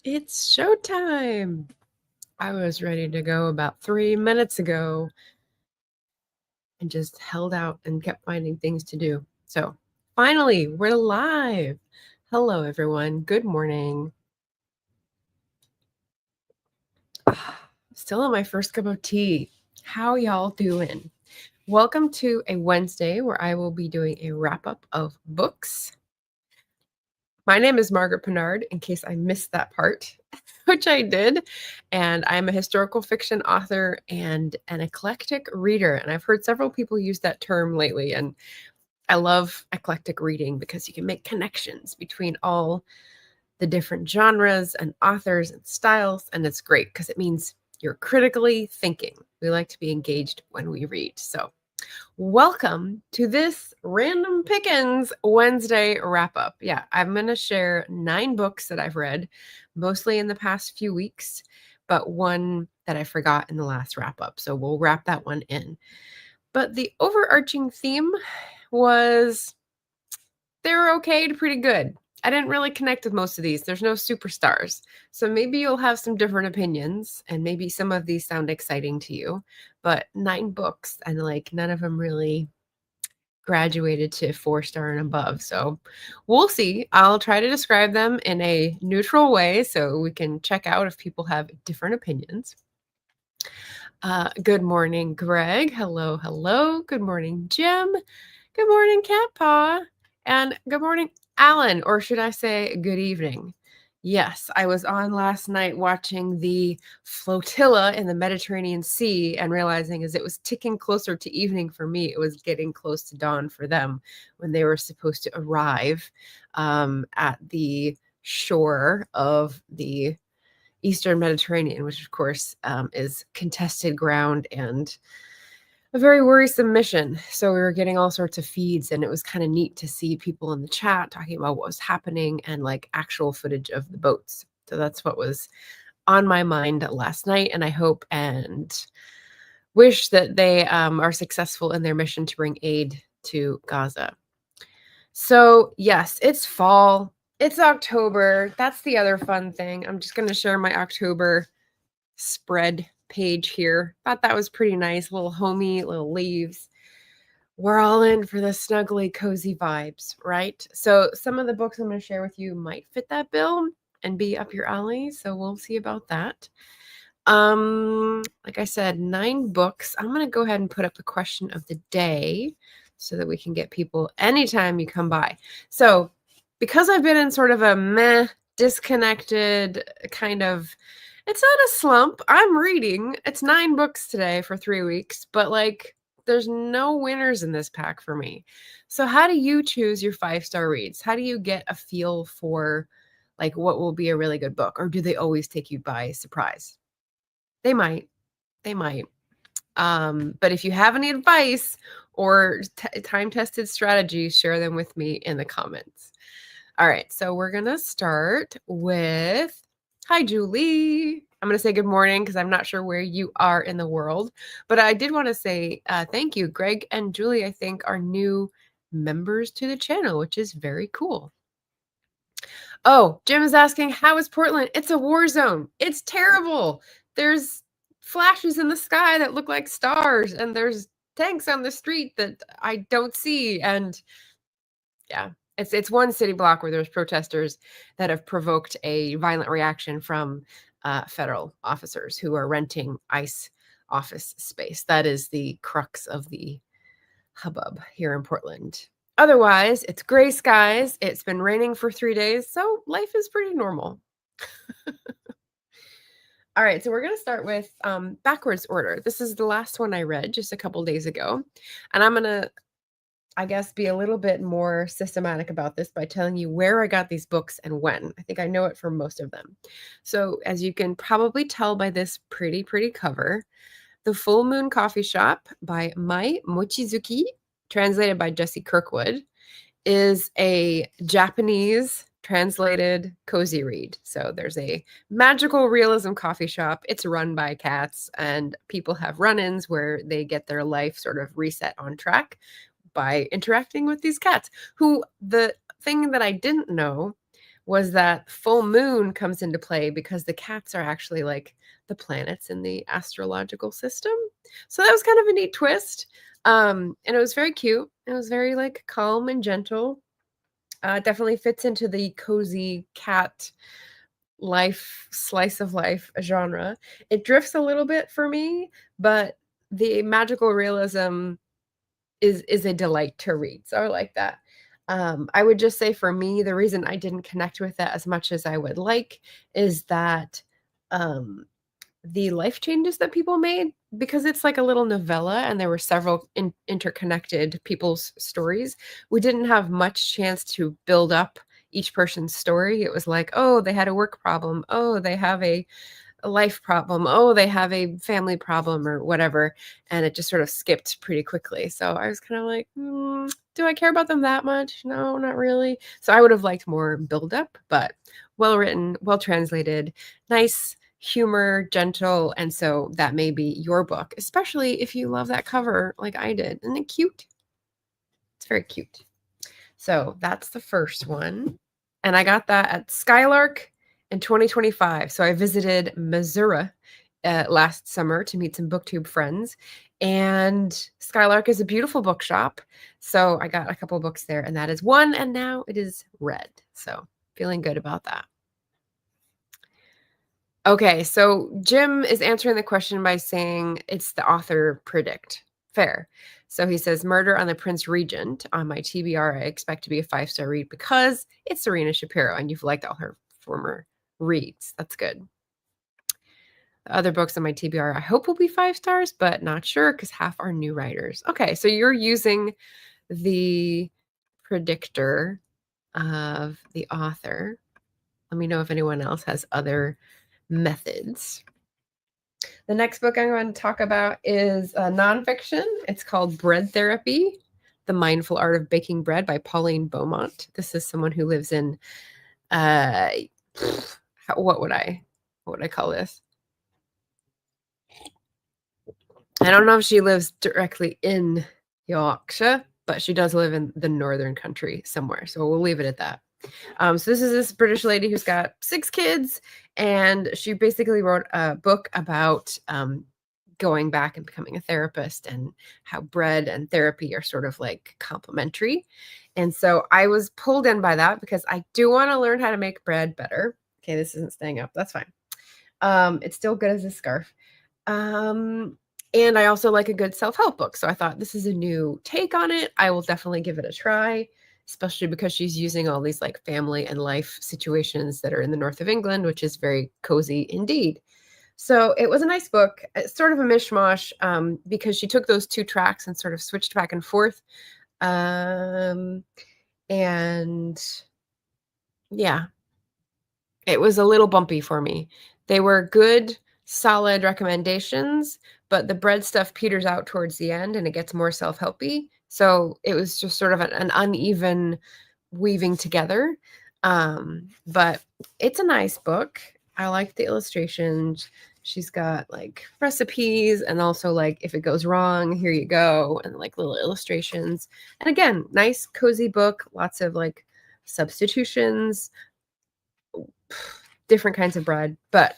It's showtime. I was ready to go about 3 minutes ago and just held out and kept finding things to do. So finally, we're live. Hello, everyone. Good morning. Still on my first cup of tea. How y'all doing? Welcome to a Wednesday where I will be doing a wrap up of books. My name is Margaret Pinard, in case I missed that part, which I did. And I'm a historical fiction author and an eclectic reader. And I've heard several people use that term lately. And I love eclectic reading because you can make connections between all the different genres and authors and styles. And it's great because it means you're critically thinking. We like to be engaged when we read. So welcome to this Random Pickings Wednesday wrap-up. Yeah, I'm going to share 9 books that I've read, mostly in the past few weeks, but one that I forgot in the last wrap-up. So we'll wrap that one in. But the overarching theme was they were okay to pretty good. I didn't really connect with most of these. There's no superstars. So maybe you'll have some different opinions and maybe some of these sound exciting to you, but 9 books and none of them really graduated to 4-star and above. So we'll see. I'll try to describe them in a neutral way so we can check out if people have different opinions. Good morning, Greg. Hello, hello. Good morning, Jim. Good morning, Cat Paw. And good morning, Alan, or should I say good evening? Yes, I was on last night watching the flotilla in the Mediterranean Sea and realizing as it was ticking closer to evening for me, it was getting close to dawn for them when they were supposed to arrive at the shore of the Eastern Mediterranean, which of course is contested ground and a very worrisome mission. So we were getting all sorts of feeds and it was kind of neat to see people in the chat talking about what was happening and actual footage of the boats. So that's what was on my mind last night. And I hope and wish that they are successful in their mission to bring aid to Gaza. So yes, it's fall. It's October. That's the other fun thing. I'm just going to share my October spread page here. Thought that was pretty nice. Little homey, little leaves. We're all in for the snuggly, cozy vibes, right? So some of the books I'm going to share with you might fit that bill and be up your alley. So we'll see about that. Like I said, 9 books. I'm going to go ahead and put up the question of the day so that we can get people anytime you come by. So because I've been in sort of a meh, disconnected kind of, it's not a slump. I'm reading. It's 9 books today for 3 weeks, but there's no winners in this pack for me. So how do you choose your 5-star reads? How do you get a feel for what will be a really good book? Or do they always take you by surprise? They might. They might. But if you have any advice or time-tested strategies, share them with me in the comments. All right, so we're going to start with, hi, Julie. I'm going to say good morning because I'm not sure where you are in the world. But I did want to say thank you. Greg and Julie, I think, are new members to the channel, which is very cool. Oh, Jim is asking, how is Portland? It's a war zone. It's terrible. There's flashes in the sky that look like stars, and there's tanks on the street that I don't see. And yeah, it's one city block where there's protesters that have provoked a violent reaction from federal officers who are renting ICE office space. That is the crux of the hubbub here in Portland. Otherwise, it's gray skies. It's been raining for 3 days, so life is pretty normal. All right, so we're going to start with backwards order. This is the last one I read just a couple days ago, and I'm going to, I guess, be a little bit more systematic about this by telling you where I got these books and when. I think I know it for most of them. So as you can probably tell by this pretty cover, The Full Moon Coffee Shop by Mai Mochizuki, translated by Jessie Kirkwood, is a Japanese translated cozy read. So there's a magical realism coffee shop. It's run by cats, and people have run-ins where they get their life sort of reset on track by interacting with these cats, who, the thing that I didn't know was that full moon comes into play because the cats are actually like the planets in the astrological system. So that was kind of a neat twist. And it was very cute. It was very like calm and gentle. Definitely fits into the cozy cat life, slice of life genre. It drifts a little bit for me, but the magical realism is a delight to read. So I like that. I would just say for me, the reason I didn't connect with it as much as I would like is that um, the life changes that people made, because it's like a little novella and there were several interconnected people's stories. We didn't have much chance to build up each person's story. It was like, oh, they had a work problem. Oh, they have a life problem. Oh, they have a family problem or whatever. And it just sort of skipped pretty quickly. So I was kind of like, do I care about them that much? No, not really. So I would have liked more build up, but well written, well translated, nice humor, gentle. And so that may be your book, especially if you love that cover like I did. Isn't it cute? It's very cute. So that's the first one. And I got that at Skylark in 2025. So I visited Missouri last summer to meet some Booktube friends. And Skylark is a beautiful bookshop. So I got a couple books there, and that is one. And now it is red. So feeling good about that. Okay, so Jim is answering the question by saying it's the author predict. Fair. So he says, Murder on the Prince Regent on my TBR. I expect to be a 5-star read because it's Serena Shapiro and you've liked all her former reads. That's good. The other books on my TBR I hope will be 5 stars, but not sure because half are new writers. Okay, so you're using the predictor of the author. Let me know if anyone else has other methods. The next book I'm going to talk about is nonfiction. It's called Bread Therapy, The Mindful Art of Baking Bread by Pauline Beaumont. This is someone who lives in, what would I call this? I don't know if she lives directly in Yorkshire, but she does live in the northern country somewhere. So we'll leave it at that. So this is this British lady who's got 6 kids, and she basically wrote a book about going back and becoming a therapist and how bread and therapy are sort of like complementary. And so I was pulled in by that because I do want to learn how to make bread better. Okay, this isn't staying up. That's fine. It's still good as a scarf. And I also like a good self-help book. So I thought this is a new take on it. I will definitely give it a try, especially because she's using all these like family and life situations that are in the north of England, which is very cozy indeed. So it was a nice book. It's sort of a mishmash because she took those 2 tracks and sort of switched back and forth. And yeah, it was a little bumpy for me. They were good, solid recommendations, but the bread stuff peters out towards the end and it gets more self-helpy. So it was just sort of an uneven weaving together. But it's a nice book. I like the illustrations. She's got like recipes and also like if it goes wrong, here you go, and like little illustrations. And again, nice cozy book, lots of like substitutions, different kinds of bread, but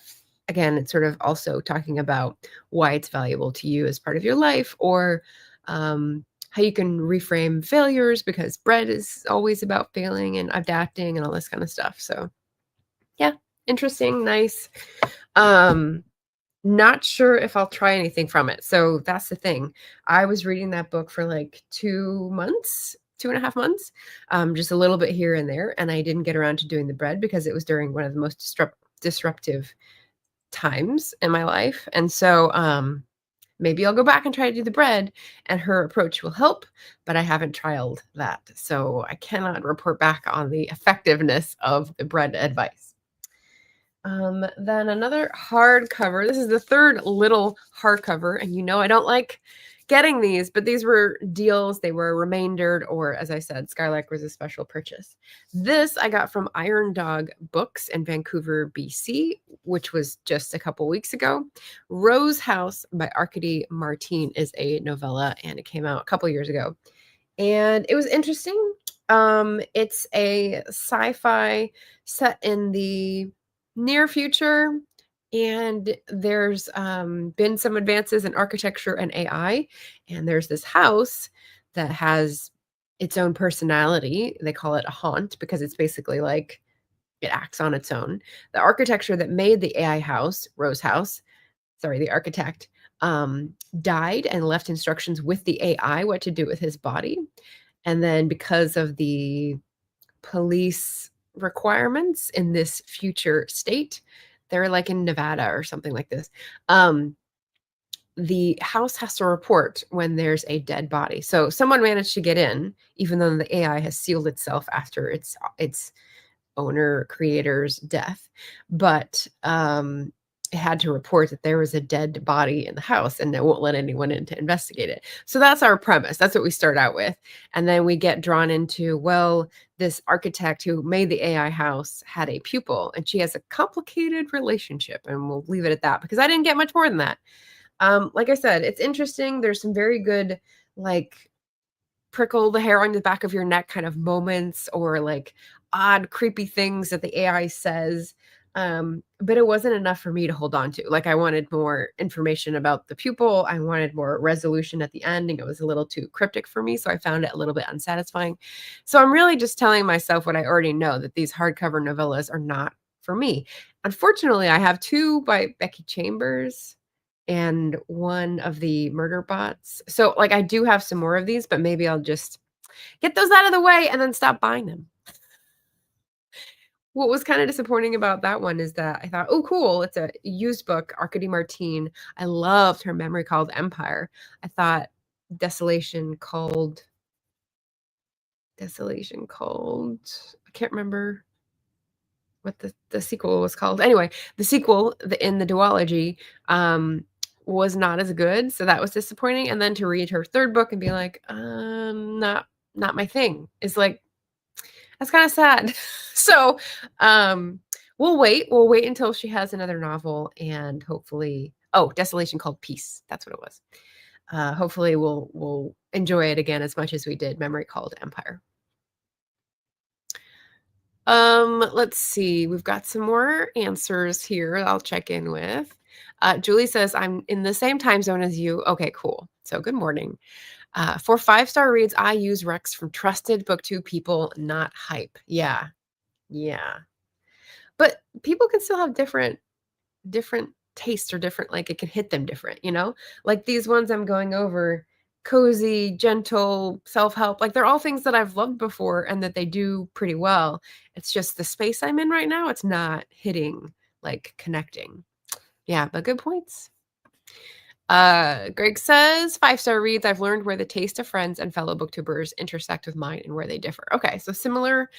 again, it's sort of also talking about why it's valuable to you as part of your life, or how you can reframe failures, because bread is always about failing and adapting and all this kind of stuff. So yeah, interesting, nice. Not sure if I'll try anything from it. So that's the thing. I was reading that book for like 2 months, 2.5 months, just a little bit here and there. And I didn't get around to doing the bread because it was during one of the most disruptive times in my life. And so maybe I'll go back and try to do the bread and her approach will help, but I haven't trialed that. So I cannot report back on the effectiveness of the bread advice. Then another hardcover. This is the 3rd little hardcover, and you know I don't like getting these, but these were deals. They were remaindered, or as I said, Skylark was a special purchase. This I got from Iron Dog Books in Vancouver, BC, which was just a couple weeks ago. Rose House by Arkady Martin is a novella, and it came out a couple years ago. And it was interesting. It's a sci-fi set in the near future, and there's been some advances in architecture and AI, and there's this house that has its own personality. They call it a haunt because it's basically like it acts on its own. The architecture that made the AI house, Rose House, sorry, the architect, died and left instructions with the AI what to do with his body. And then because of the police requirements in this future state, they're like in Nevada or something like this. The house has to report when there's a dead body. So someone managed to get in, even though the AI has sealed itself after its owner creator's death, but it had to report that there was a dead body in the house, and it won't let anyone in to investigate it. So that's our premise. That's what we start out with. And then we get drawn into, well, this architect who made the AI house had a pupil, and she has a complicated relationship, and we'll leave it at that because I didn't get much more than that. Like I said, it's interesting. There's some very good, like, prickle the hair on the back of your neck kind of moments, or like odd, creepy things that the AI says. But it wasn't enough for me to hold on to. Like, I wanted more information about the pupil. I wanted more resolution at the ending. It was a little too cryptic for me, so I found it a little bit unsatisfying. So I'm really just telling myself what I already know, that these hardcover novellas are not for me. Unfortunately, I have 2 by Becky Chambers and 1 of the murder bots. So, like, I do have some more of these, but maybe I'll just get those out of the way and then stop buying them. What was kind of disappointing about that one is that I thought, oh, cool, it's a used book, Arkady Martine. I loved her memory called Empire. I thought Desolation called, I can't remember what the sequel was called. Anyway, the sequel in the duology was not as good, so that was disappointing. And then to read her 3rd book and be like, not my thing, is like, that's kind of sad. So we'll wait until she has another novel, and hopefully, Desolation Called Peace, that's what it was. Hopefully we'll enjoy it again as much as we did Memory Called Empire. Let's see. We've got some more answers here I'll check in with. Julie says, I'm in the same time zone as you. Okay, cool. So good morning. For 5-star reads, I use Rex from trusted Booktube people, not hype. Yeah. But people can still have different tastes, or different, like, it can hit them different, Like these ones I'm going over, cozy, gentle, self-help, like, they're all things that I've loved before and that they do pretty well. It's just the space I'm in right now, it's not hitting, like, connecting. Yeah, but good points. Greg says, 5-star reads, I've learned where the taste of friends and fellow booktubers intersect with mine and where they differ. Okay, so similar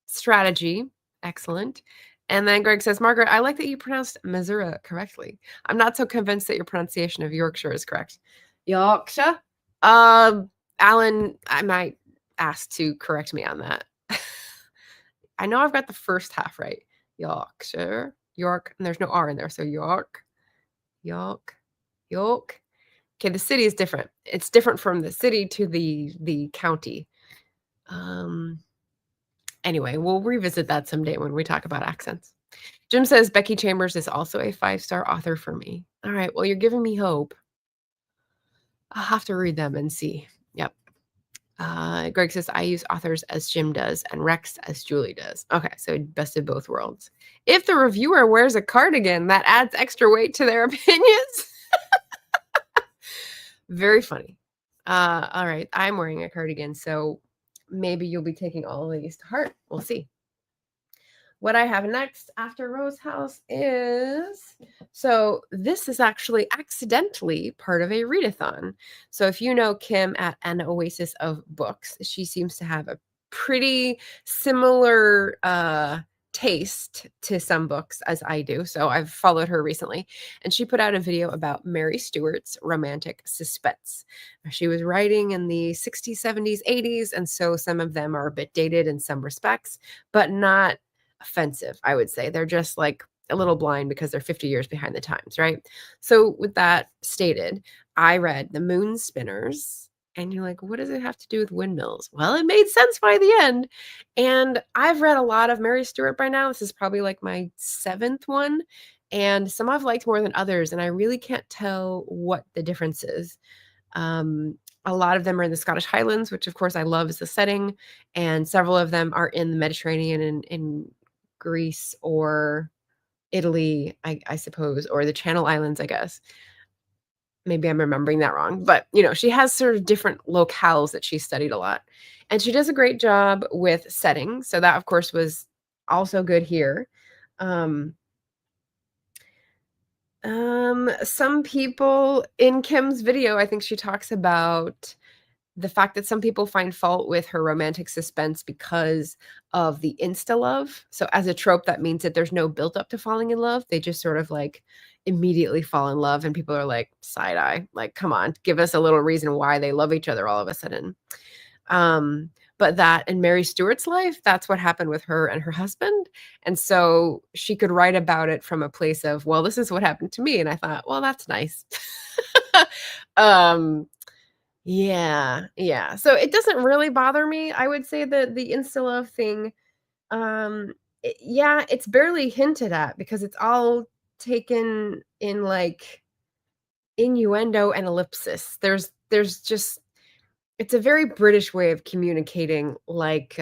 strategy. Excellent. And then Greg says, Margaret, I like that you pronounced Missouri correctly. I'm not so convinced that your pronunciation of Yorkshire is correct. Yorkshire? Alan, I might ask to correct me on that. I know I've got the first half right. Yorkshire, York, and there's no R in there, so York. Okay, the city is different. It's different from the city to the county. Anyway, we'll revisit that someday when we talk about accents. Jim says Becky Chambers is also a 5-star author for me. All right, well, you're giving me hope. I'll have to read them and see. Yep. Greg says, I use authors as Jim does and Rex as Julie does. Okay, so best of both worlds. If the reviewer wears a cardigan, that adds extra weight to their opinions. Very funny. All right, I'm wearing a cardigan, so maybe you'll be taking all of these to heart. We'll see. What I have next after Rose House is, so this is actually accidentally part of a readathon. So if you know Kim at An Oasis of Books, she seems to have a pretty similar taste to some books as I do. So I've followed her recently, and she put out a video about Mary Stuart's romantic suspense. She was writing in the 60s, 70s, 80s, and so some of them are a bit dated in some respects, but not offensive, I would say. They're just like a little blind because they're 50 years behind the times, right? So with that stated, I read The Moon Spinners And you're like, what does it have to do with windmills? Well, it made sense by the end. And I've read a lot of Mary Stuart by now. This is probably like my 7th one. And some I've liked more than others. And I really can't tell what the difference is. A lot of them are in the Scottish Highlands, which of course I love as the setting. And several of them are in the Mediterranean and in Greece or Italy, I suppose, or the Channel Islands, I guess. Maybe I'm remembering that wrong, but, she has sort of different locales that she studied a lot, and she does a great job with setting, so that, of course, was also good here. Um, some people in Kim's video, I think she talks about the fact that some people find fault with her romantic suspense because of the insta love. So as a trope, that means that there's no build up to falling in love. They just sort of like immediately fall in love, and people are like side eye, like, come on, give us a little reason why they love each other all of a sudden. But that in Mary Stuart's life, that's what happened with her and her husband. And so she could write about it from a place of, well, this is what happened to me. And I thought, well, that's nice. um, yeah, yeah. So it doesn't really bother me. I would say that the insta love thing, yeah, it's barely hinted at because it's all taken in like innuendo and ellipsis. There's just it's a very British way of communicating like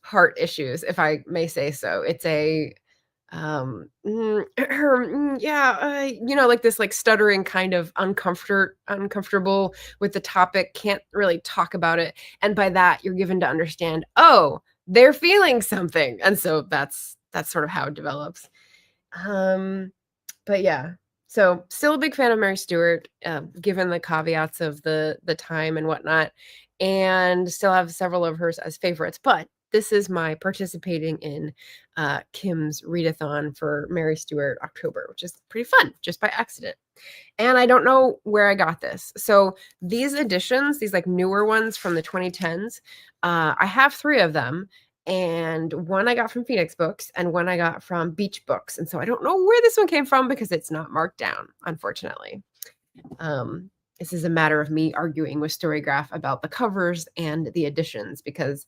heart issues, if I may say so. It's a yeah, like this like stuttering kind of uncomfortable with the topic, can't really talk about it. And by that, you're given to understand, oh, they're feeling something. And so that's sort of how it develops. Um, but yeah, so still a big fan of Mary Stuart, given the caveats of the time and whatnot, and still have several of hers as favorites. But this is my participating in Kim's readathon for Mary Stuart October, which is pretty fun, just by accident. And I don't know where I got this. So these editions, these like newer ones from the 2010s, I have 3 of them. And one I got from Phoenix Books and one I got from Beach Books. And so I don't know where this one came from because it's not marked down, unfortunately. This is a matter of me arguing with Storygraph about the covers and the editions, because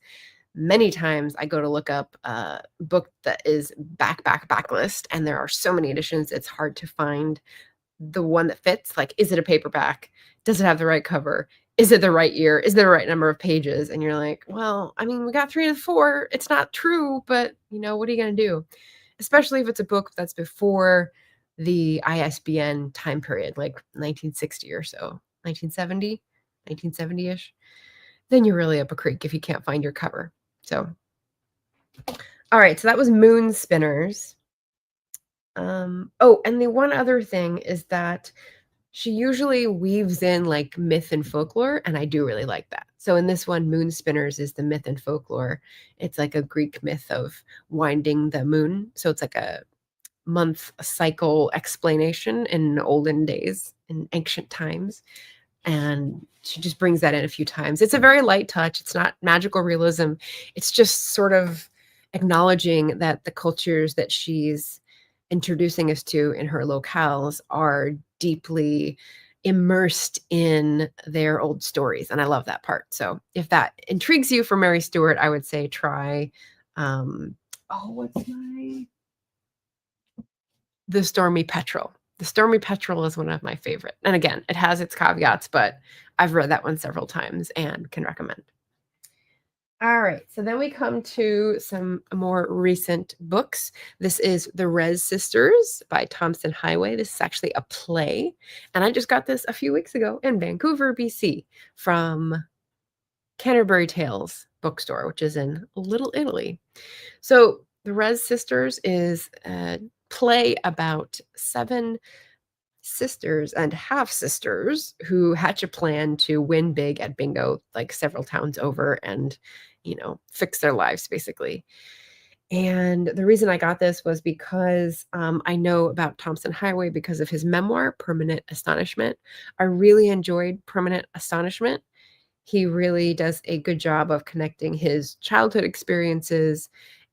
many times I go to look up a book that is backlist, and there are so many editions, it's hard to find the one that fits. Like, is it a paperback? Does it have the right cover? Is it the right year? Is there the right number of pages? And you're like, well, I mean, we got 3 of 4. It's not true, but what are you going to do? Especially if it's a book that's before the ISBN time period, like 1960 or so, 1970, 1970-ish. Then you're really up a creek if you can't find your cover. So, all right. So that was Moon Spinners. Oh, and the one other thing is that she usually weaves in like myth and folklore, and I do really like that. So in this one, Moon Spinners is the myth and folklore. It's like a Greek myth of winding the moon. So it's like a month cycle explanation in olden days, in ancient times. And she just brings that in a few times. It's a very light touch. It's not magical realism. It's just sort of acknowledging that the cultures that she's introducing us to in her locales are deeply immersed in their old stories. And I love that part. So if that intrigues you for Mary Stuart, I would say try, The Stormy Petrel. The Stormy Petrel is one of my favorite. And again, it has its caveats, but I've read that one several times and can recommend. All right, so then we come to some more recent books. This is The Rez Sisters by Thompson Highway. This is actually a play, and I just got this a few weeks ago in Vancouver, BC, from Canterbury Tales bookstore, which is in Little Italy. So The Rez Sisters is a play about 7 sisters and half-sisters who hatch a plan to win big at bingo, like several towns over, and fix their lives basically. And the reason I got this was because I know about Thompson Highway because of his memoir, Permanent Astonishment. I really enjoyed Permanent Astonishment. He really does a good job of connecting his childhood experiences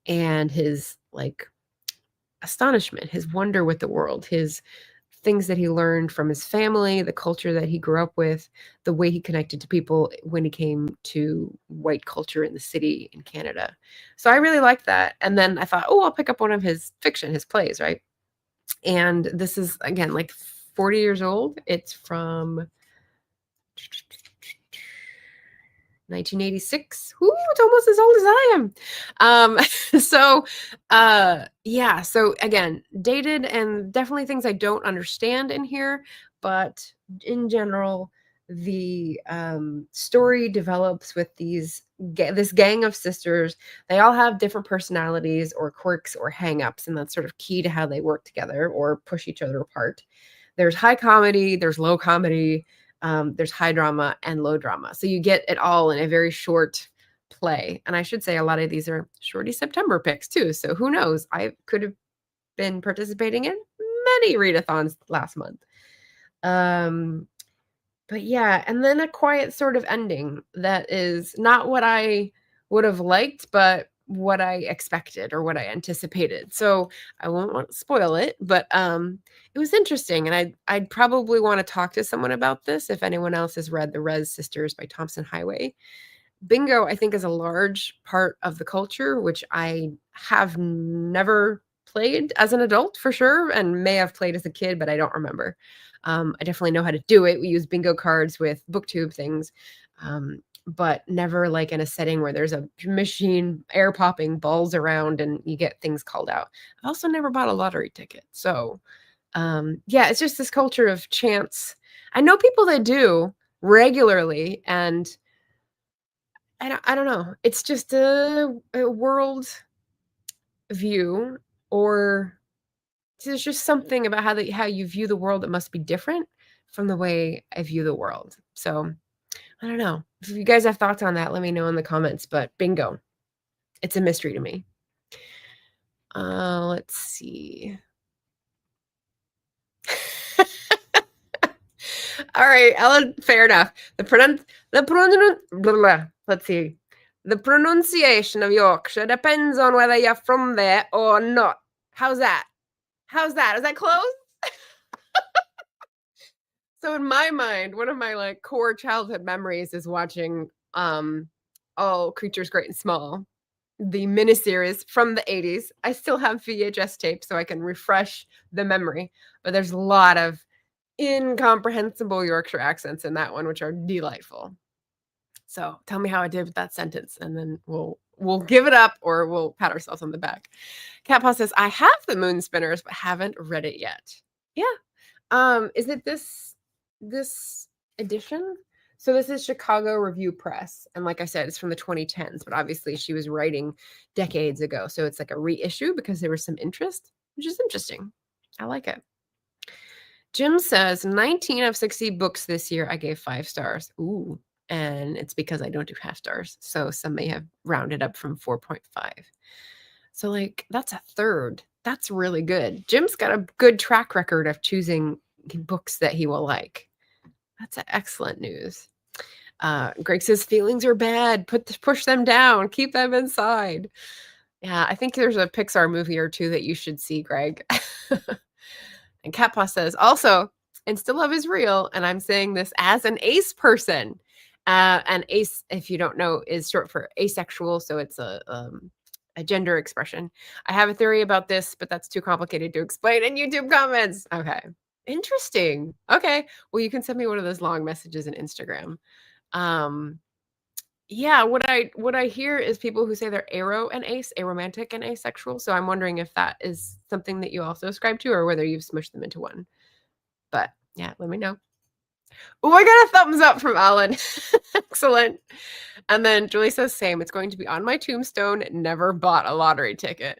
and his astonishment, his wonder with the world, his things that he learned from his family, the culture that he grew up with, the way he connected to people when he came to white culture in the city in Canada. So I really liked that. And then I thought, oh, I'll pick up one of his fiction, his plays, right? And this is, again, like 40 years old. It's from 1986. Ooh, it's almost as old as I am. So again, dated and definitely things I don't understand in here, but in general, the story develops with this gang of sisters. They all have different personalities or quirks or hang-ups, and that's sort of key to how they work together or push each other apart. There's high comedy, there's low comedy, there's high drama and low drama. So you get it all in a very short play. And I should say a lot of these are shorty September picks too. So who knows? I could have been participating in many readathons last month. But yeah, and then a quiet sort of ending that is not what I would have liked, but what I expected or what I anticipated. So I won't want to spoil it, but it was interesting, and I'd probably want to talk to someone about this if anyone else has read The Rez Sisters by Thompson Highway. Bingo, I think, is a large part of the culture, which I have never played as an adult for sure, and may have played as a kid, but I don't remember. I definitely know how to do it. We use bingo cards with Booktube things, but never like in a setting where there's a machine air popping balls around and you get things called out. I've also never bought a lottery ticket. So yeah, it's just this culture of chance. I know people that do regularly, and I don't know. It's just a world view, or there's just something about how you view the world that must be different from the way I view the world. So I don't know. If you guys have thoughts on that, let me know in the comments. But bingo, it's a mystery to me. Let's see. All right, Ellen, fair enough. Let's see. The pronunciation of Yorkshire depends on whether you're from there or not. How's that? How's that? Is that close? So in my mind, one of my like core childhood memories is watching All Creatures Great and Small, the miniseries from the 80s. I still have VHS tape so I can refresh the memory, but there's a lot of incomprehensible Yorkshire accents in that one, which are delightful. So tell me how I did with that sentence, and then we'll give it up or we'll pat ourselves on the back. Cat Paw says, I have the Moon Spinners, but haven't read it yet. Yeah. Is it this edition? So this is Chicago Review Press. And like I said, it's from the 2010s, but obviously she was writing decades ago. So it's like a reissue because there was some interest, which is interesting. I like it. Jim says 19 of 60 books this year. I gave 5 stars. Ooh. And it's because I don't do half stars. So some may have rounded up from 4.5. So like that's a third. That's really good. Jim's got a good track record of choosing books that he will like. That's excellent news. Greg says feelings are bad. Push them down. Keep them inside. Yeah, I think there's a Pixar movie or two that you should see, Greg. And Cat Paw says also, and still love is real. And I'm saying this as an ace person. And ace, if you don't know, is short for asexual. So it's a gender expression. I have a theory about this, but that's too complicated to explain in YouTube comments. Okay. Interesting. Okay. Well, you can send me one of those long messages in Instagram. Yeah, what I hear is people who say they're aromantic and asexual. So I'm wondering if that is something that you also ascribe to, or whether you've smushed them into one. But yeah, let me know. Oh, I got a thumbs up from Alan. Excellent. And then Julie says, same. It's going to be on my tombstone. Never bought a lottery ticket.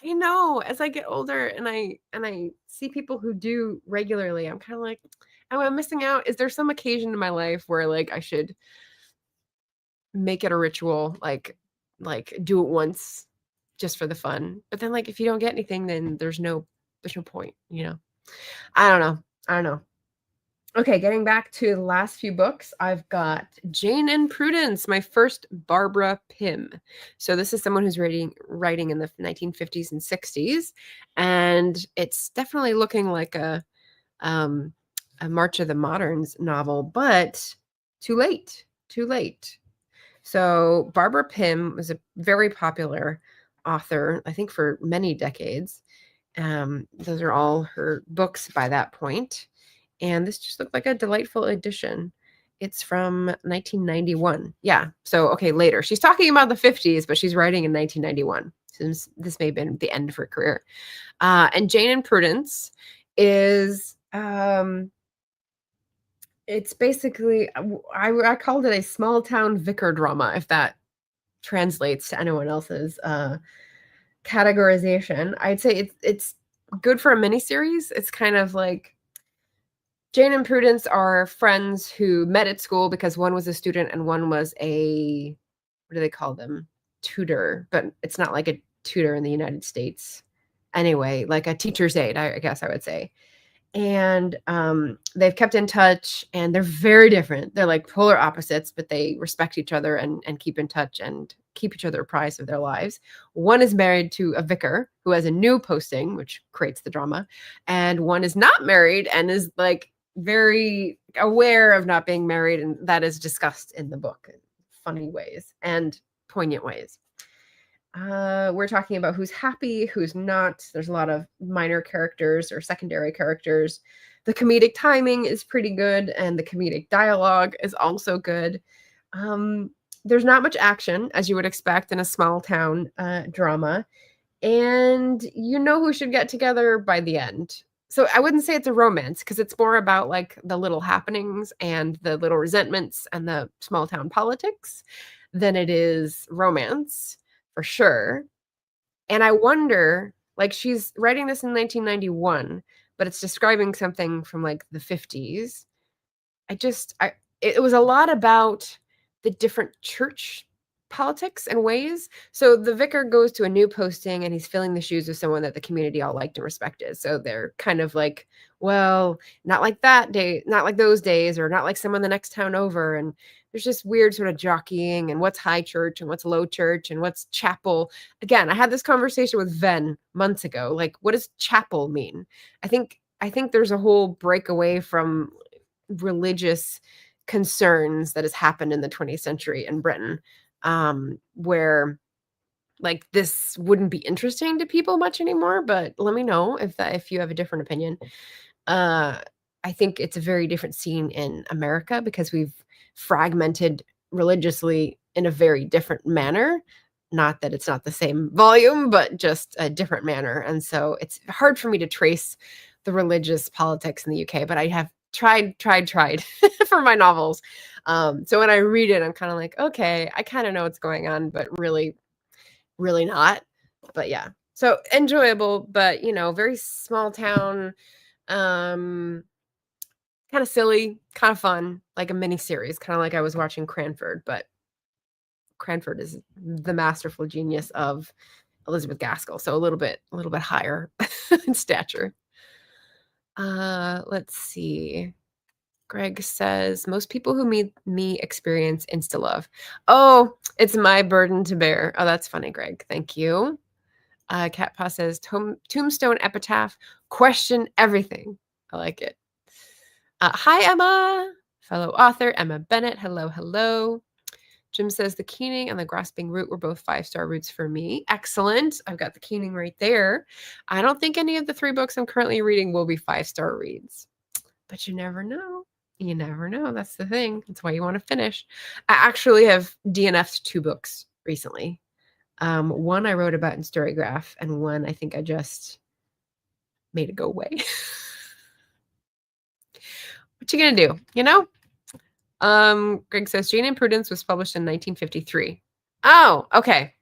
I know. As I get older and I see people who do regularly, I'm kind of like, am I missing out? Is there some occasion in my life where like I should make it a ritual, like do it once just for the fun? But then like if you don't get anything, then there's no point, you know. I don't know. Okay, getting back to the last few books, I've got Jane and Prudence, my first Barbara Pym. So this is someone who's writing in the 1950s and 60s, and it's definitely looking like a a March of the Moderns novel, but too late. So Barbara Pym was a very popular author, I think, for many decades. Those are all her books by that point. And this just looked like a delightful edition. It's from 1991. Yeah. So, okay, later. She's talking about the 50s, but she's writing in 1991. Since this may have been the end of her career. And Jane and Prudence is it's basically, I called it a small town vicar drama, if that translates to anyone else's categorization. I'd say it's good for a miniseries. It's kind of like Jane and Prudence are friends who met at school because one was a student and one was a, what do they call them? Tutor, but it's not like a tutor in the United States. Anyway, like a teacher's aide, I guess I would say. And they've kept in touch, and they're very different. They're like polar opposites, but they respect each other and keep in touch and keep each other apprised of their lives. One is married to a vicar who has a new posting, which creates the drama, and one is not married and is like very aware of not being married, and that is discussed in the book in funny ways and poignant ways. We're talking about who's happy, who's not. There's a lot of minor characters or secondary characters. The comedic timing is pretty good, and the comedic dialogue is also good. There's not much action, as you would expect in a small town drama, and you know who should get together by the end. So I wouldn't say it's a romance, because it's more about like the little happenings and the little resentments and the small town politics than it is romance. For sure. And I wonder, like, she's writing this in 1991, but it's describing something from like the 50s. It was a lot about the different church politics and ways. So the vicar goes to a new posting and he's filling the shoes of someone that the community all liked and respected. So they're kind of like, well, not like that day, not like those days, or not like someone the next town over. And there's just weird sort of jockeying and what's high church and what's low church and what's chapel. Again, I had this conversation with Ven months ago. Like, what does chapel mean? I think there's a whole breakaway from religious concerns that has happened in the 20th century in Britain, where like this wouldn't be interesting to people much anymore. But let me know if you have a different opinion. I think it's a very different scene in America because we've fragmented religiously in a very different manner. Not that it's not the same volume, but just a different manner. And so it's hard for me to trace the religious politics in the UK, but I have tried for my novels. So when I read it, I'm kind of like, okay, I kind of know what's going on, but really, really not. But yeah, so enjoyable, but very small town, kind of silly, kind of fun, like a mini series, kind of like I was watching Cranford, but Cranford is the masterful genius of Elizabeth Gaskell, so a little bit higher in stature. Let's see. Greg says, most people who meet me experience insta-love. Oh, it's my burden to bear. Oh, that's funny, Greg. Thank you. Cat Paw says, Tombstone Epitaph, question everything. I like it. Hi, Emma, fellow author, Emma Bennett. Hello, hello. Jim says, the Keening and the Grasping Root were both 5-star roots for me. Excellent. I've got the Keening right there. I don't think any of the 3 books I'm currently reading will be 5-star reads, but you never know. You never know. That's the thing. That's why you want to finish. I actually have DNF'd 2 books recently. One I wrote about in Storygraph, and one I think I just made it go away. What you gonna do? Greg says Jane and Prudence was published in 1953. Oh, okay.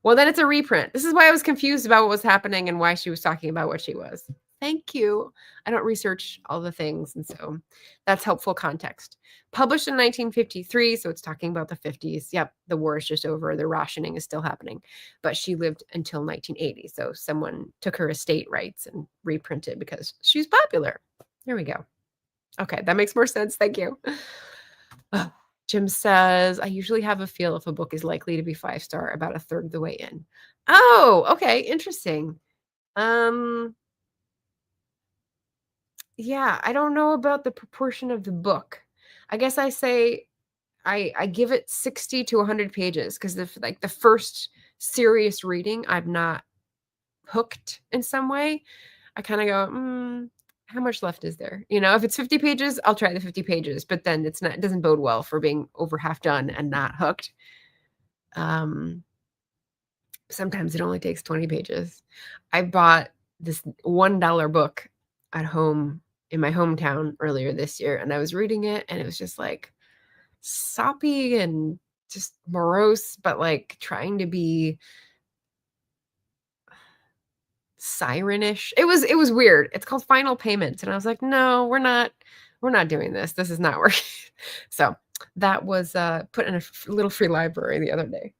Well, then it's a reprint. This is why I was confused about what was happening and why she was talking about what she was. Thank you. I don't research all the things, and so that's helpful context. Published in 1953, so it's talking about the 50s. Yep, the war is just over. The rationing is still happening. But she lived until 1980, so someone took her estate rights and reprinted because she's popular. There we go. Okay, that makes more sense. Thank you. Jim says, I usually have a feel if a book is likely to be 5-star about a third of the way in. Oh, okay. Interesting. Yeah, I don't know about the proportion of the book. I guess I say I give it 60 to 100 pages because the first serious reading, I'm not hooked in some way. I kind of go, how much left is there? You know, if it's 50 pages, I'll try the 50 pages, but then it doesn't bode well for being over half done and not hooked. Sometimes it only takes 20 pages. I bought this $1 book at home in my hometown earlier this year, and I was reading it, and it was just like soppy and just morose, but like trying to be sirenish. It was weird. It's called Final Payment, and I was like, no, we're not doing this. This is not working. So that was put in a little free library the other day.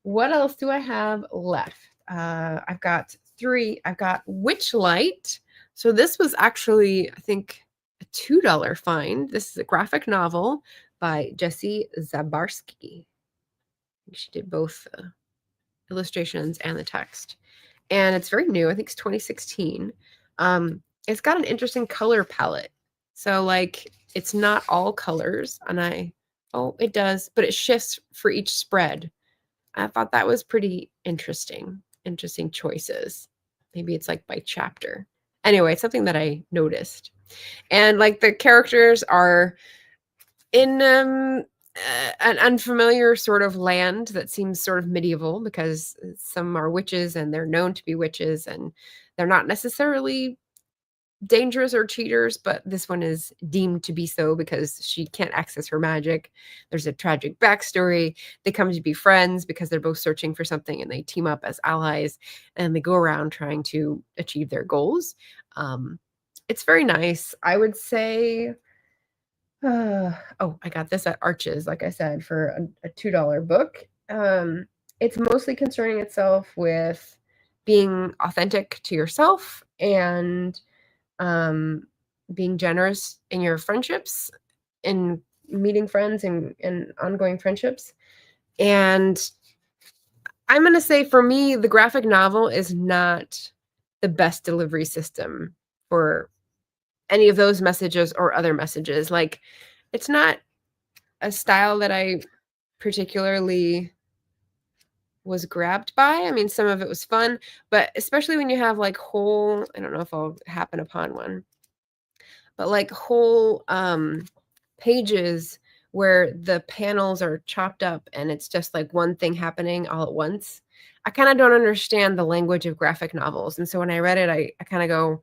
What else do I have left? I've got 3. I've got Witchlight. So this was actually, I think, a $2 find. This is a graphic novel by Jessie Zabarski. She did both illustrations and the text. And it's very new. I think it's 2016. It's got an interesting color palette. So like it's not all colors, and it does, but it shifts for each spread. I thought that was pretty interesting choices. Maybe it's like by chapter. Anyway, it's something that I noticed. And like the characters are in an unfamiliar sort of land that seems sort of medieval because some are witches and they're known to be witches, and they're not necessarily dangerous or cheaters, but this one is deemed to be so because she can't access her magic. There's a tragic backstory. They come to be friends because they're both searching for something, and they team up as allies, and they go around trying to achieve their goals. It's very nice. I would say, I got this at Arches, like I said, for a $2 book. It's mostly concerning itself with being authentic to yourself and being generous in your friendships, in meeting friends and ongoing friendships. And I'm going to say, for me, the graphic novel is not the best delivery system for any of those messages or other messages. Like, it's not a style that I particularly was grabbed by. I mean, some of it was fun, but especially when you have like whole, I don't know if I'll happen upon one, but like whole pages where the panels are chopped up and it's just like one thing happening all at once. I kind of don't understand the language of graphic novels. And so when I read it, I kind of go,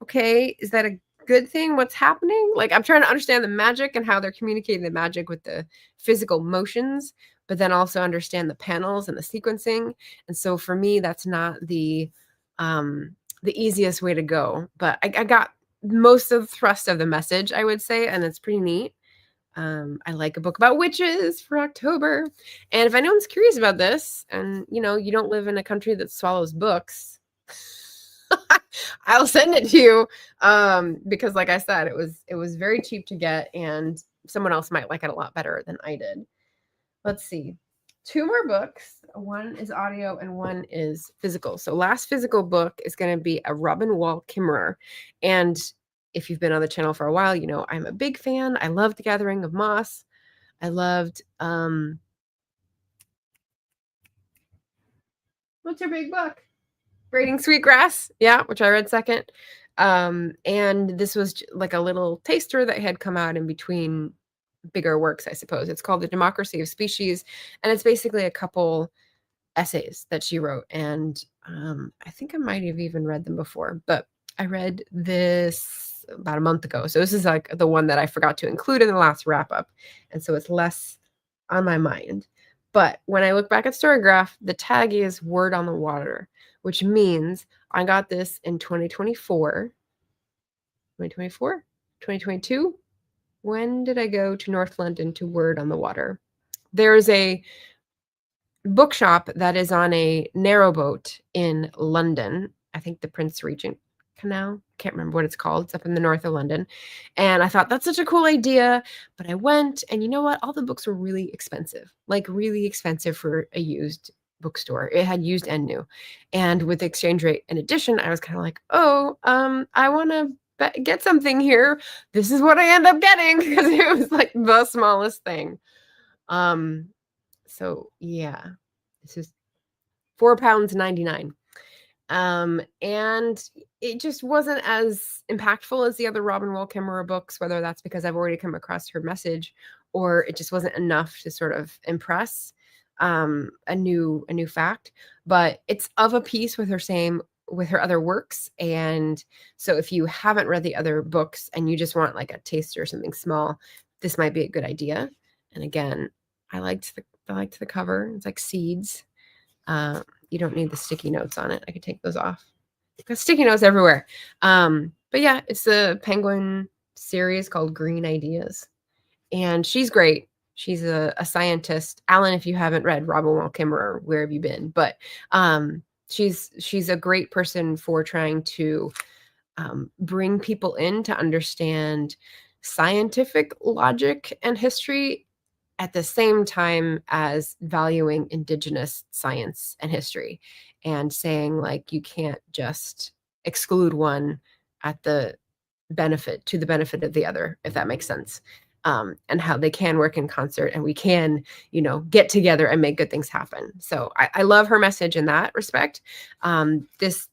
okay, is that a good thing? What's happening? Like, I'm trying to understand the magic and how they're communicating the magic with the physical motions, but then also understand the panels and the sequencing. And so for me, that's not the easiest way to go. But I got most of the thrust of the message, I would say, and it's pretty neat. I like a book about witches for October. And if anyone's curious about this, and you don't live in a country that swallows books, I'll send it to you. Because like I said, it was very cheap to get, and someone else might like it a lot better than I did. Let's see. 2 more books. One is audio and one is physical. So last physical book is going to be a Robin Wall Kimmerer. And if you've been on the channel for a while, you know I'm a big fan. I loved The Gathering of Moss. I loved what's her big book? Braiding Sweetgrass. Yeah, which I read second. And this was like a little taster that had come out in between bigger works, I suppose. It's called The Democracy of Species, and it's basically a couple essays that she wrote. And I think I might have even read them before, but I read this about a month ago. So this is like the one that I forgot to include in the last wrap up. And so it's less on my mind. But when I look back at Storygraph, the tag is Word on the Water, which means I got this in 2024. 2024? 2022? When did I go to North London to Word on the Water? There's a bookshop that is on a narrowboat in London. I think the Prince Regent Canal. Can't remember what it's called. It's up in the north of London. And I thought that's such a cool idea. But I went, and you know what? All the books were really expensive, like really expensive for a used bookstore. It had used and new. And with the exchange rate in addition, I was kind of like, I want to get something here. This is what I end up getting because it was like the smallest thing. So yeah, this is £4.99. And it just wasn't as impactful as the other Robin Wall Kimmerer books, whether that's because I've already come across her message or it just wasn't enough to sort of impress a new fact. But it's of a piece with her other works. And so if you haven't read the other books and you just want like a taster or something small, this might be a good idea. And again, I liked the cover. It's like seeds. You don't need the sticky notes on it. I could take those off. Got sticky notes everywhere. But yeah, it's the Penguin series called Green Ideas. And she's great. She's a scientist. Alan, if you haven't read Robin Wall Kimmerer, where have you been? But she's a great person for trying to bring people in to understand scientific logic and history at the same time as valuing indigenous science and history and saying like you can't just exclude one at the benefit of the other, if that makes sense. And how they can work in concert and we can, get together and make good things happen. So I love her message in that respect.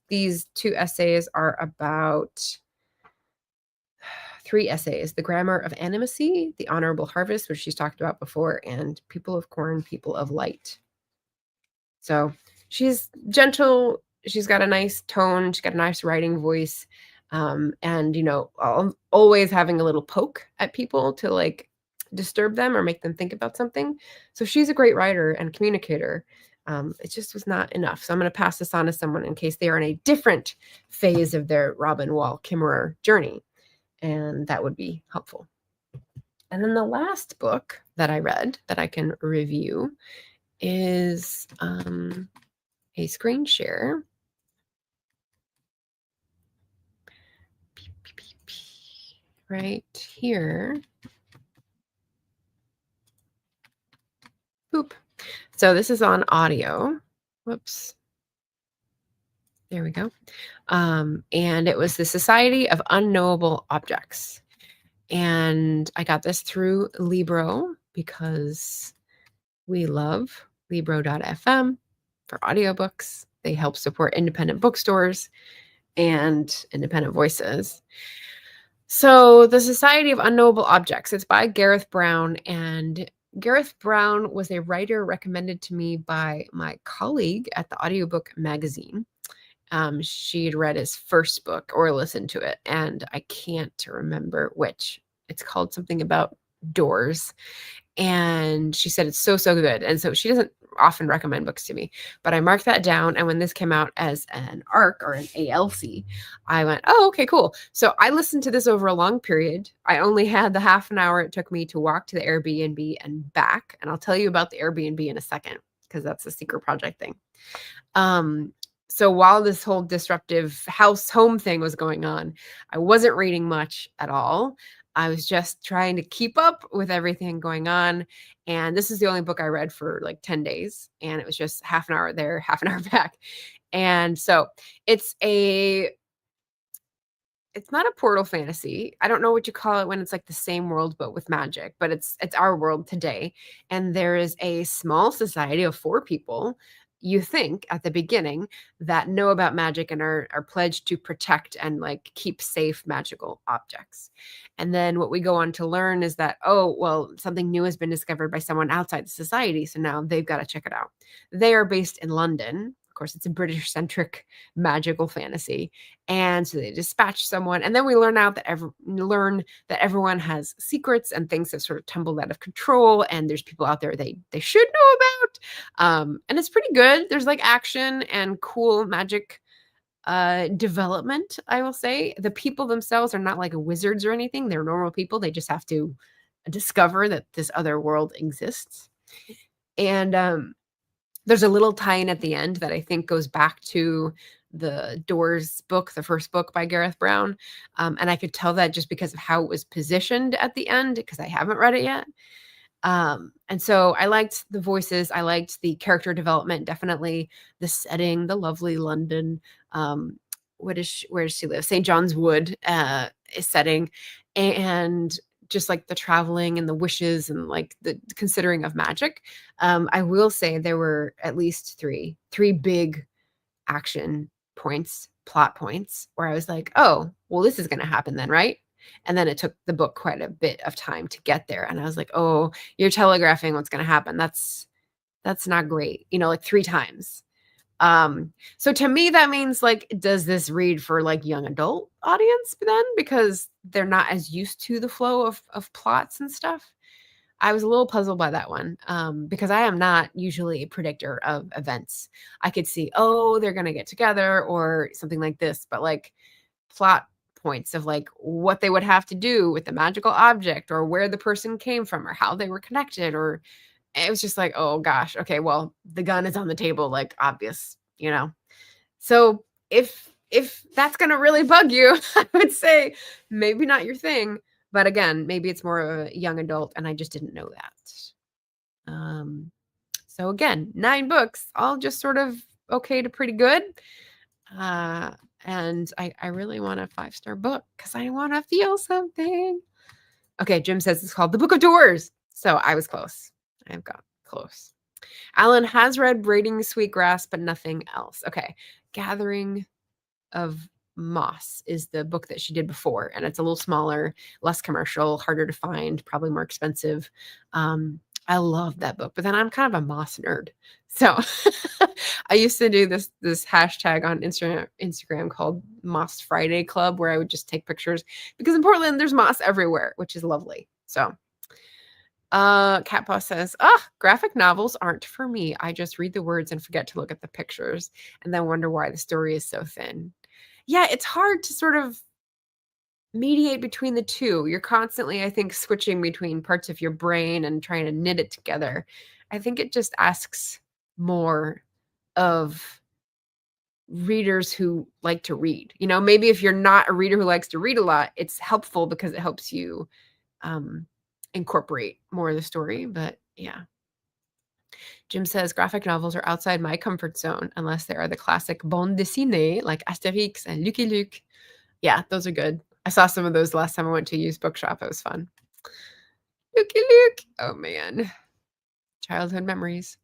These 2 essays are about 3 essays: The Grammar of Animacy, The Honorable Harvest, which she's talked about before, and People of Corn, People of Light. So she's gentle. She's got a nice tone. She's got a nice writing voice. And, always having a little poke at people to like disturb them or make them think about something. So she's a great writer and communicator. It just was not enough. So I'm going to pass this on to someone in case they are in a different phase of their Robin Wall Kimmerer journey. And that would be helpful. And then the last book that I read that I can review is a screen share. Right here. Boop. So this is on audio. Whoops. There we go. And it was the Society of Unknowable Objects. And I got this through Libro because we love Libro.fm for audiobooks. They help support independent bookstores and independent voices. So the Society of Unknowable Objects, it's by Gareth Brown. And Gareth Brown was a writer recommended to me by my colleague at the audiobook magazine. She had read his first book or listened to it, and I can't remember which. It's called something about doors. And she said it's so good. And so she doesn't often recommend books to me, but I marked that down. And when this came out as an ARC or an ALC, I went, oh, okay, cool. So I listened to this over a long period. I only had the half an hour it took me to walk to the Airbnb and back. And I'll tell you about the Airbnb in a second, because that's a secret project thing. So while this whole disruptive home thing was going on, I wasn't reading much at all. I was just trying to keep up with everything going on. And this is the only book I read for like 10 days. And it was just half an hour there, half an hour back. And so it's not a portal fantasy. I don't know what you call it when it's like the same world, but with magic, but it's our world today. And there is a small society of 4 people, you think at the beginning, that know about magic and are pledged to protect and like keep safe magical objects. And then what we go on to learn is that, oh, well, something new has been discovered by someone outside the society. So now they've got to check it out. They are based in London. Of course, it's a British-centric magical fantasy. And so they dispatch someone. And then we learn that everyone has secrets and things that sort of tumbled out of control. And there's people out there they should know about. And it's pretty good. There's like action and cool magic development, I will say. The people themselves are not like wizards or anything. They're normal people. They just have to discover that this other world exists. And there's a little tie-in at the end that I think goes back to the Doors book, the first book by Gareth Brown. And I could tell that just because of how it was positioned at the end, because I haven't read it yet. And so I liked the voices. I liked the character development, definitely the setting, the lovely London. where does she live? St. John's Wood is setting, and just like the traveling and the wishes and like the considering of magic. I will say there were at least three big action points, plot points, where I was like, oh, well, this is going to happen then, right? And then it took the book quite a bit of time to get there. And I was like, oh, you're telegraphing what's going to happen. That's not great, like 3 times. So to me, that means like, does this read for like young adult audience then? Because they're not as used to the flow of plots and stuff. I was a little puzzled by that one, because I am not usually a predictor of events. I could see, oh, they're going to get together or something like this, but like plot points of like what they would have to do with the magical object or where the person came from or how they were connected, or it was just like, oh gosh, okay, well, the gun is on the table, like obvious, So if that's going to really bug you, I would say maybe not your thing. But again, maybe it's more of a young adult, and I just didn't know that. So again, 9 books, all just sort of okay to pretty good. And I really want a 5-star book because I want to feel something. Okay, Jim says it's called The Book of Doors. So I was close. I've got close. Alan has read Braiding Sweetgrass, but nothing else. Okay, Gathering of Moss is the book that she did before, and it's a little smaller, less commercial, harder to find, probably more expensive. I love that book, but then I'm kind of a moss nerd. So I used to do this hashtag on Instagram called Moss Friday Club, where I would just take pictures because in Portland there's moss everywhere, which is lovely. So Cat Paw says, graphic novels aren't for me. I just read the words and forget to look at the pictures and then wonder why the story is so thin. Yeah, it's hard to sort of mediate between the two. You're constantly, I think, switching between parts of your brain and trying to knit it together. I think it just asks more of readers who like to read. Maybe if you're not a reader who likes to read a lot, it's helpful because it helps you incorporate more of the story. But yeah. Jim says graphic novels are outside my comfort zone unless they are the classic bande dessinée like Asterix and Lucky Luke. Yeah, those are good. I saw some of those last time I went to a used bookshop. It was fun. Lucky Luke. Oh man. Childhood memories.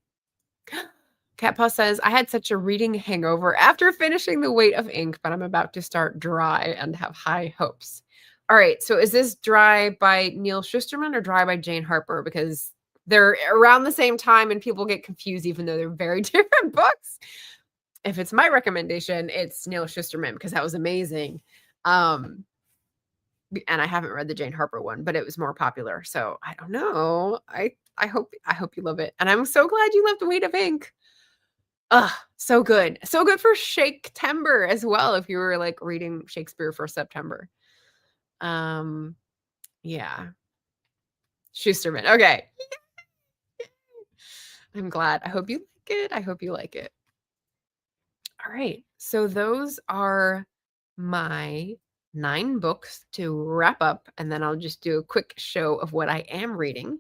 Cat Paw says, I had such a reading hangover after finishing The Weight of Ink, but I'm about to start Dry and have high hopes. All right, so is this Dry by Neil Shusterman or Dry by Jane Harper? Because they're around the same time and people get confused even though they're very different books. If it's my recommendation, it's Neil Shusterman because that was amazing. And I haven't read the Jane Harper one, but it was more popular. So I don't know. I hope you love it. And I'm so glad you loved The Weight of Ink. So good. So good for Shake-tember as well if you were like reading Shakespeare for September. Yeah. Schusterman. Okay. I'm glad. I hope you like it. All right. So those are my 9 books to wrap up, and then I'll just do a quick show of what I am reading.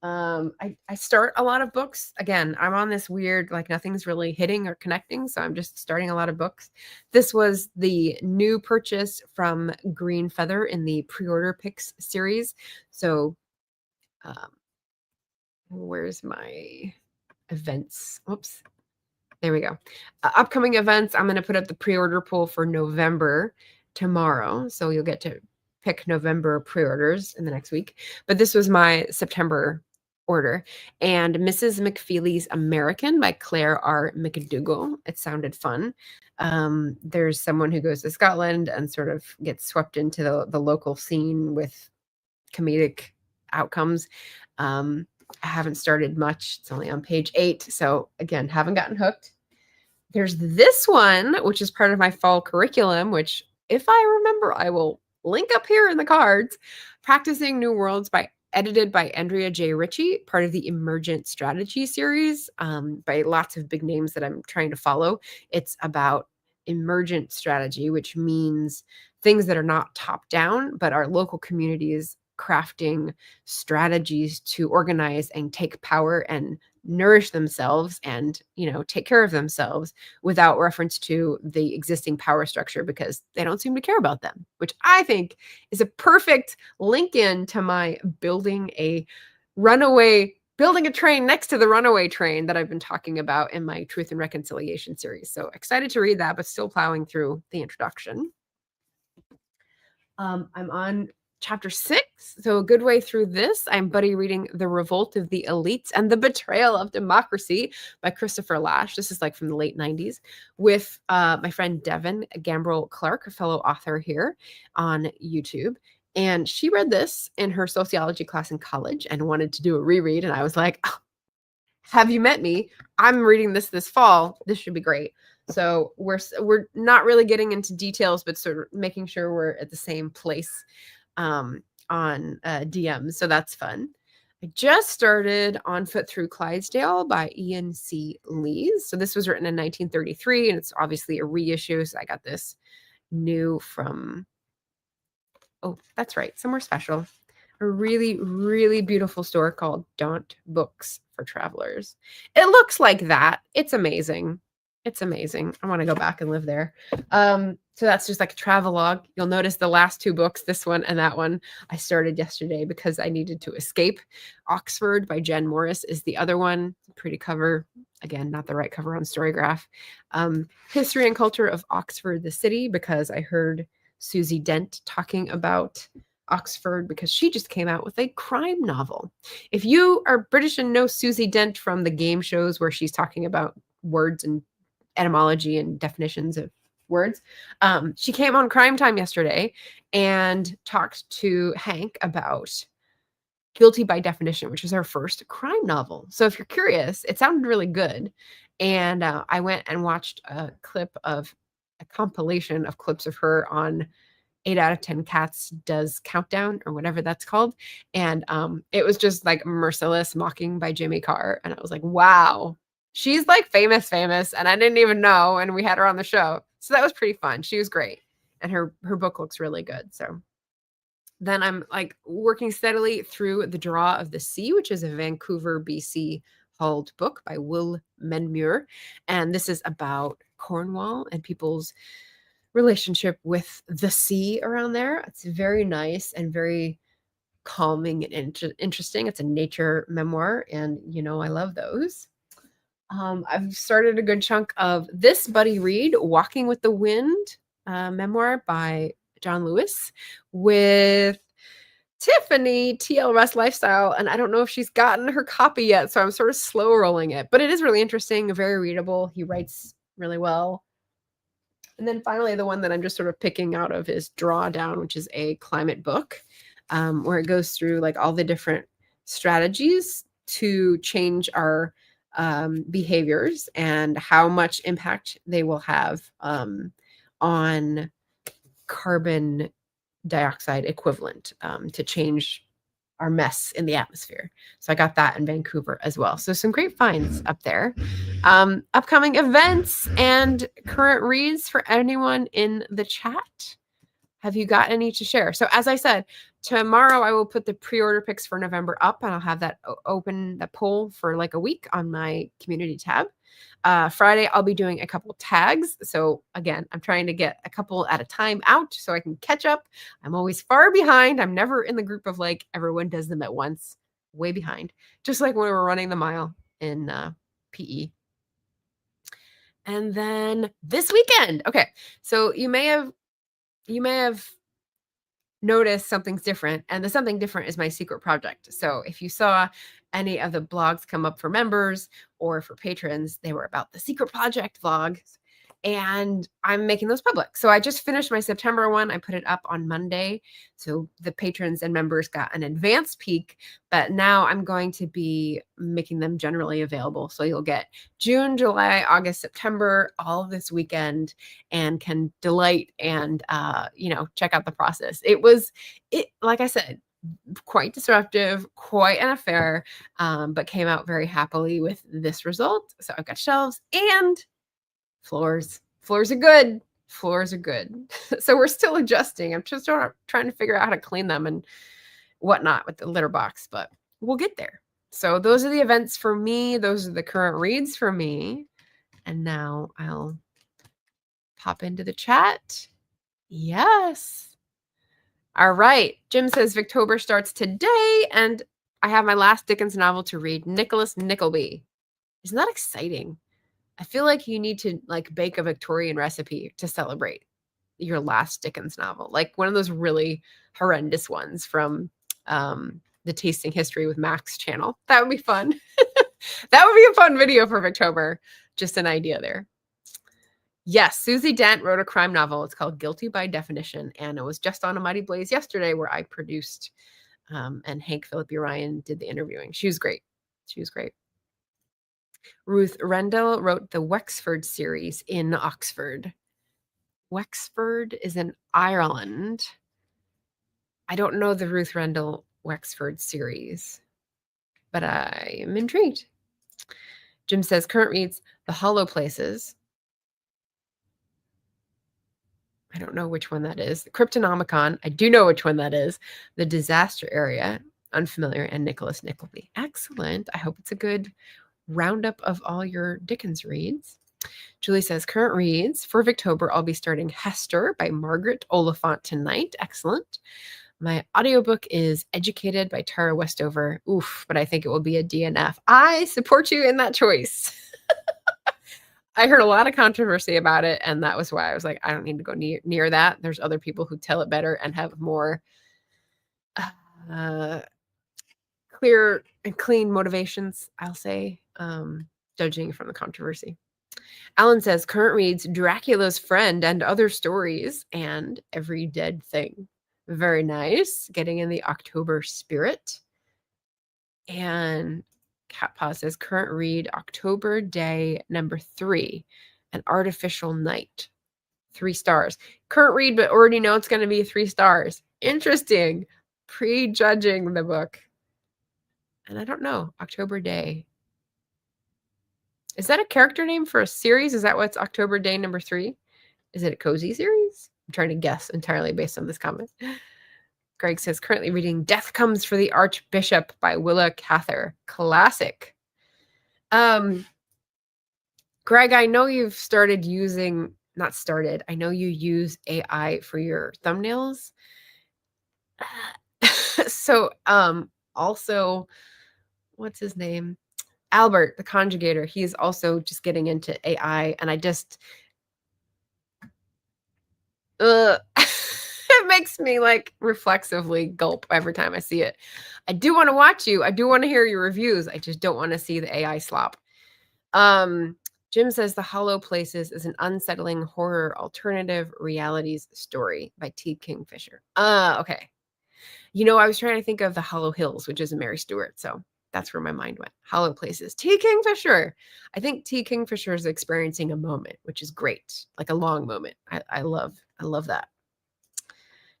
I start a lot of books. Again, I'm on this weird, like nothing's really hitting or connecting. So I'm just starting a lot of books. This was the new purchase from Green Feather in the pre-order picks series. So, where's my events? Whoops. There we go. Upcoming events. I'm going to put up the pre-order poll for November tomorrow. So you'll get to pick November pre-orders in the next week. But this was my September order. And Mrs. McFeely's American by Claire R. McDougall. It sounded fun. There's someone who goes to Scotland and sort of gets swept into the local scene with comedic outcomes. I haven't started much. It's only on page 8. So again, haven't gotten hooked. There's this one, which is part of my fall curriculum, which if I remember, I will link up here in the cards. Practicing New Worlds edited by Andrea J. Ritchie, part of the Emergent Strategy series, by lots of big names that I'm trying to follow. It's about emergent strategy, which means things that are not top down, but are local communities crafting strategies to organize and take power and nourish themselves and, take care of themselves without reference to the existing power structure because they don't seem to care about them, which I think is a perfect link in to my building a train next to the runaway train that I've been talking about in my Truth and Reconciliation series. So excited to read that, but still plowing through the introduction. I'm on chapter 6, so a good way through this. I'm buddy reading The Revolt of the Elites and the Betrayal of Democracy by Christopher Lasch. This is like from the late 90s with my friend Devin Gambrell Clark, a fellow author here on YouTube. And she read this in her sociology class in college and wanted to do a reread. And I was like, oh, have you met me? I'm reading this fall. This should be great. So we're not really getting into details, but sort of making sure we're at the same place on DMs. So that's fun. I just started On Foot Through Clydesdale by Ian C. Lees. So this was written in 1933, and it's obviously a reissue. So I got this new from, oh, that's right, somewhere special. A really, really beautiful store called Daunt Books for Travelers. It looks like that. It's amazing. It's amazing. I want to go back and live there. So that's just like a travelogue. You'll notice the last 2 books, this one and that one, I started yesterday because I needed to escape. Oxford by Jen Morris is the other one. Pretty cover. Again, not the right cover on Storygraph. History and Culture of Oxford, the City, because I heard Susie Dent talking about Oxford because she just came out with a crime novel. If you are British and know Susie Dent from the game shows where she's talking about words and etymology and definitions of words, she came on Crime Time yesterday and talked to Hank about Guilty by Definition, which is her first crime novel. So if you're curious, it sounded really good. And I went and watched a compilation of clips of her on 8 out of 10 Cats Does Countdown or whatever that's called. And it was just like Merciless Mocking by Jimmy Carr. And I was like, wow, she's like famous. And I didn't even know. And we had her on the show. So that was pretty fun. She was great. And her book looks really good. So then I'm like working steadily through The Draw of the Sea, which is a Vancouver, BC Hulled book by Will Menmuir. And this is about Cornwall and people's relationship with the sea around there. It's very nice and very calming and interesting. It's a nature memoir, and I love those. I've started a good chunk of this buddy read, Walking with the Wind, memoir by John Lewis with Tiffany TL Russ Lifestyle, and I don't know if she's gotten her copy yet, so I'm sort of slow rolling it, but it is really interesting, very readable. He writes really well. And then finally, the one that I'm just sort of picking out of is Drawdown, which is a climate book, where it goes through like all the different strategies to change our behaviors and how much impact they will have on carbon dioxide equivalent to change our mess in the atmosphere. So I got that in Vancouver as well. So some great finds up there. Upcoming events and current reads for anyone in the chat. Have you got any to share? So as I said, tomorrow I will put the pre-order picks for November up, and I'll have that open, the poll for like a week on my community tab. Friday, I'll be doing a couple tags. So again, I'm trying to get a couple at a time out so I can catch up. I'm always far behind. I'm never in the group of like everyone does them at once, way behind. Just like when we were running the mile in PE. And then this weekend. Okay. So you may have noticed something's different, and the something different is my secret project. So if you saw any of the blogs come up for members or for patrons, they were about the secret project vlogs, and I'm making those public. So I just finished my September one. I put it up on Monday. So the patrons and members got an advanced peek, but now I'm going to be making them generally available. So you'll get June, July, August, September, all this weekend, and can delight and, check out the process. Like I said, quite disruptive, quite an affair, but came out very happily with this result. So I've got shelves and floors. Floors are good. So we're still adjusting. I'm just trying to figure out how to clean them and whatnot with the litter box, but we'll get there. So those are the events for me. Those are the current reads for me. And now I'll pop into the chat. Yes. All right. Jim says Victober starts today, and I have my last Dickens novel to read, Nicholas Nickleby. Isn't that exciting? I feel like you need to like bake a Victorian recipe to celebrate your last Dickens novel, like one of those really horrendous ones from the Tasting History with Max channel. That would be fun. That would be a fun video for Victober. Just an idea there. Yes, Susie Dent wrote a crime novel. It's called Guilty by Definition, and it was just on A Mighty Blaze yesterday where I produced, and Hank Philippi Ryan did the interviewing. She was great. She was great. Ruth Rendell wrote the Wexford series in Oxford. Wexford is in Ireland. I don't know the Ruth Rendell Wexford series, but I am intrigued. Jim says current reads The Hollow Places. I don't know which one that is. The Cryptonomicon. I do know which one that is. The Disaster Area. Unfamiliar. And Nicholas Nickleby. Excellent. I hope it's a good roundup of all your Dickens reads. Julie says, current reads. For Victober, I'll be starting Hester by Margaret Oliphant tonight. Excellent. My audiobook is Educated by Tara Westover. Oof, but I think it will be a DNF. I support you in that choice. I heard a lot of controversy about it, and that was why I was like, I don't need to go near that. There's other people who tell it better and have more clear and clean motivations, I'll say, judging from the controversy. Alan says, current reads Dracula's Friend and Other Stories and Every Dead Thing. Very nice. Getting in the October spirit. And Cat Paw says, current read October Day number 3, An Artificial Night. 3 stars. Current read, but already know it's going to be 3 stars. Interesting. Prejudging the book. And I don't know. October Day. Is that a character name for a series? Is that what's October Day number 3? Is it a cozy series? I'm trying to guess entirely based on this comment. Greg says, currently reading Death Comes for the Archbishop by Willa Cather. Classic. Greg, I know you've started using, not started, I know you use AI for your thumbnails. So, also, what's his name? Albert, the conjugator, he's also just getting into AI, and I just, it makes me like reflexively gulp every time I see it. I do want to watch you. I do want to hear your reviews. I just don't want to see the AI slop. Jim says The Hollow Places is an unsettling horror alternative realities story by T. Kingfisher. Okay. You know, I was trying to think of The Hollow Hills, which is a Mary Stewart. So that's where my mind went. Hollow Places. T. Kingfisher. I think T. Kingfisher is experiencing a moment, which is great. Like a long moment. I love that.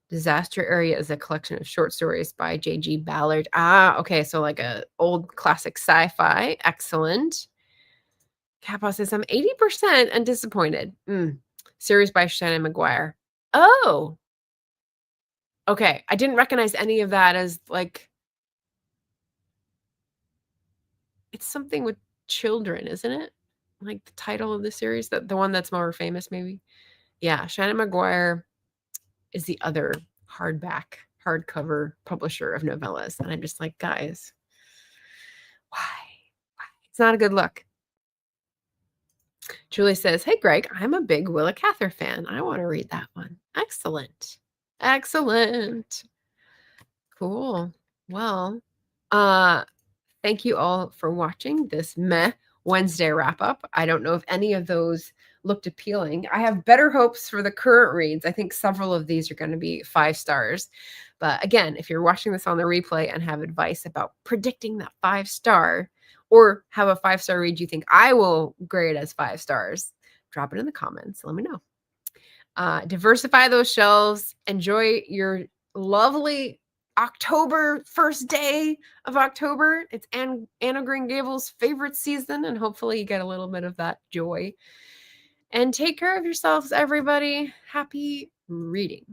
Disaster Area is a collection of short stories by J.G. Ballard. Okay. So like a old classic sci-fi. Excellent. Kappa says, I'm 80% and disappointed. Series by Shannon McGuire. Oh. Okay. I didn't recognize any of that as like, it's something with children, isn't it? Like the title of the series, the one that's more famous, maybe. Yeah. Shannon McGuire is the other hardcover publisher of novellas. And I'm just like, guys, why? It's not a good look. Julie says, hey, Greg, I'm a big Willa Cather fan. I want to read that one. Excellent. Excellent. Cool. Well, thank you all for watching this Wednesday wrap up. I don't know if any of those looked appealing. I have better hopes for the current reads. I think several of these are going to be 5 stars. But again, if you're watching this on the replay and have advice about predicting that 5-star, or have a 5-star read you think I will grade as 5 stars, drop it in the comments. Let me know. Diversify those shelves. Enjoy your lovely October, first day of October. It's Anne of Green Gables' favorite season, and hopefully you get a little bit of that joy. And take care of yourselves, everybody. Happy reading.